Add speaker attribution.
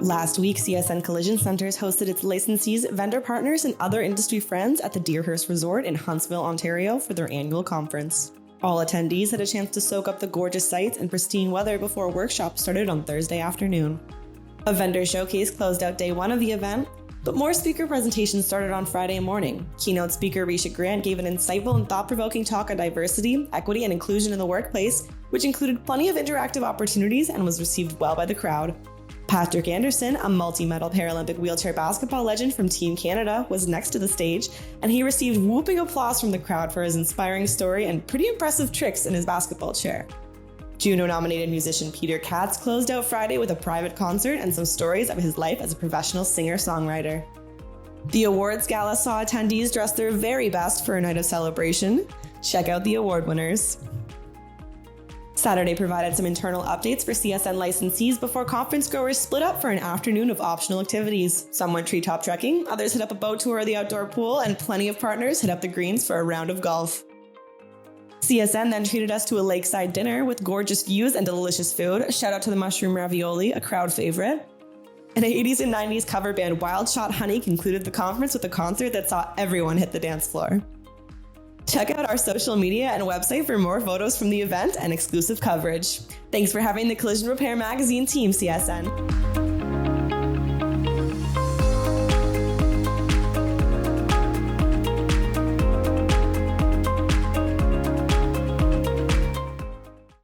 Speaker 1: Last week, CSN Collision Centers hosted its licensees, vendor partners, and other industry friends at the Deerhurst Resort in Huntsville, Ontario for their annual conference. All attendees had a chance to soak up the gorgeous sights and pristine weather before workshops started on Thursday afternoon. A vendor showcase closed out day one of the event, but more speaker presentations started on Friday morning. Keynote speaker Risha Grant gave an insightful and thought-provoking talk on diversity, equity, and inclusion in the workplace, which included plenty of interactive opportunities and was received well by the crowd. Patrick Anderson, a multi-medal Paralympic wheelchair basketball legend from Team Canada, was next to the stage, and he received whooping applause from the crowd for his inspiring story and pretty impressive tricks in his basketball chair. Juno-nominated musician Peter Katz closed out Friday with a private concert and some stories of his life as a professional singer-songwriter. The awards gala saw attendees dress their very best for a night of celebration. Check out the award winners. Saturday provided some internal updates for CSN licensees before conference goers split up for an afternoon of optional activities. Some went treetop trekking, others hit up a boat tour of the outdoor pool, and plenty of partners hit up the greens for a round of golf. CSN then treated us to a lakeside dinner with gorgeous views and delicious food. Shout out to the mushroom ravioli, a crowd favorite. An 80s and 90s cover band Wild Shot Honey concluded the conference with a concert that saw everyone hit the dance floor. Check out our social media and website for more photos from the event and exclusive coverage. Thanks for having the Collision Repair Magazine team, CSN.